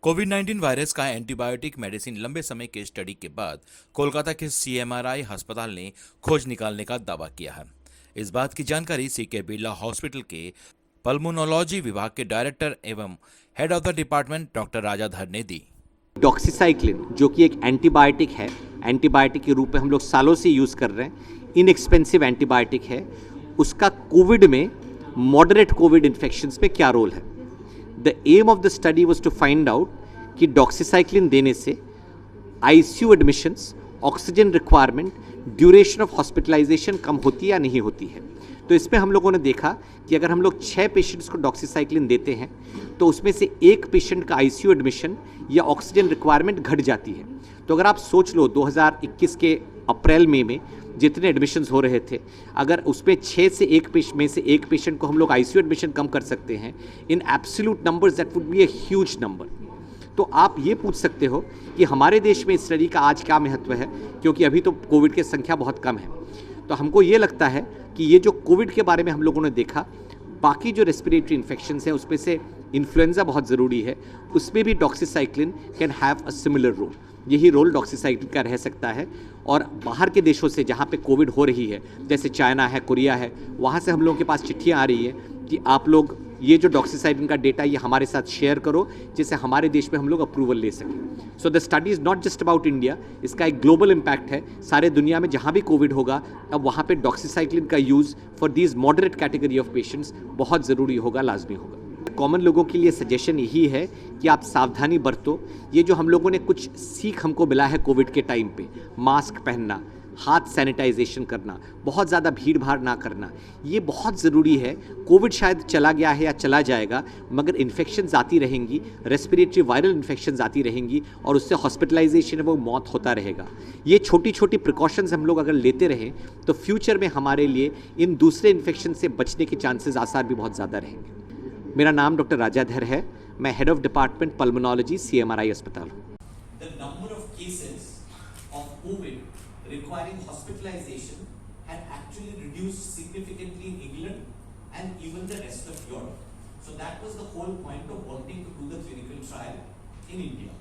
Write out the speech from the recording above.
कोविड-19 virus का antibiotic medicine लंबे समय के स्टडी के बाद कोलकाता के सीएमआरआई अस्पताल ने खोज निकालने का दावा किया है। इस बात की जानकारी सीके बिरला हॉस्पिटल के पल्मोनोलॉजी विभाग के डायरेक्टर एवं head of the department doctor Rajadhar ने दी। डॉक्सीसाइक्लिन जो कि एक एंटीबायोटिक है, एंटीबायोटिक के रूप में हम लोग सालों से यूज़ कर रहे हैं, इनएक्सपेंसिव एंटीबायोटिक है, उसका कोविड में मॉडरेट कोविड इन्फेक्शंस में क्या रोल है। The aim of the study was to find out कि डॉक्सीसाइक्लिन देने से ICU admissions, oxygen requirement, duration of hospitalisation कम होती है या नहीं होती है। तो इसमें हम लोगों ने देखा कि अगर हम लोग 6 पेशेंट्स को डॉक्सीसाइक्लिन देते हैं तो उसमें से एक पेशेंट का आईसीयू एडमिशन या ऑक्सीजन रिक्वायरमेंट घट जाती है। तो अगर आप सोच लो 2021 के अप्रैल मई में जितने एडमिशन्स हो रहे थे, अगर उसमें 6 से एक पेशेंट को हम लोग आईसीयू एडमिशन कम कर सकते हैं, in absolute numbers that would be a huge number. तो आप ये पूछ सकते हो कि हमारे देश में इस स्टडी का आज क्या महत्व है, क्योंकि अभी तो कोविड की संख्या बहुत कम है। तो हमको ये लगता है कि ये जो कोविड के बारे में हम लोगों ने देखा, बाकी जो रेस्पिरेटरी इन्फेक्शंस हैं उसमें से इन्फ्लुएंजा बहुत ज़रूरी है, उसमें भी doxycycline can have a similar role. यही रोल डॉक्सीसाइक्लिन का रह सकता है। और बाहर के देशों से जहाँ पे कोविड हो रही है, जैसे चाइना है, कोरिया है, वहाँ से हम लोगों के पास चिट्ठियाँ आ रही हैं कि आप लोग ये जो डॉक्सीसाइक्लिन का डेटा ये हमारे साथ शेयर करो, जिससे हमारे देश में हम लोग अप्रूवल ले सकें। So the study is not just about India, इसका एक ग्लोबल इम्पैक्ट है। सारे दुनिया में जहाँ भी कोविड होगा, अब वहाँ पे डॉक्सीसाइक्लिन का use for these moderate category of patients बहुत ज़रूरी होगा, लाजमी होगा। कॉमन लोगों के लिए सजेशन यही है कि आप सावधानी बरतो। ये जो हम लोगों ने कुछ सीख हमको मिला है कोविड के टाइम पे, मास्क पहनना, हाथ सैनिटाइजेशन करना, बहुत ज़्यादा भीड़ भाड़ ना करना, ये बहुत ज़रूरी है। कोविड शायद चला गया है या चला जाएगा, मगर इन्फेक्शंस आती रहेंगी, रेस्पिरेटरी वायरल इन्फेक्शंस आती रहेंगी और उससे हॉस्पिटलाइजेशन वो मौत होता रहेगा। ये छोटी छोटी प्रिकॉशंस हम लोग अगर लेते रहें तो फ्यूचर में हमारे लिए इन दूसरे इन्फेक्शन से बचने के चांसेस आसार भी बहुत ज़्यादा रहेंगे। मेरा नाम डॉक्टर राजाधर है, मैं हेड ऑफ डिपार्टमेंट पल्मोनोलॉजी सीएमआरआई अस्पताल हूँ। The number of cases of COVID requiring hospitalization had actually reduced significantly in England and even the rest of Europe. So that was the whole point of wanting to do the clinical trial in India.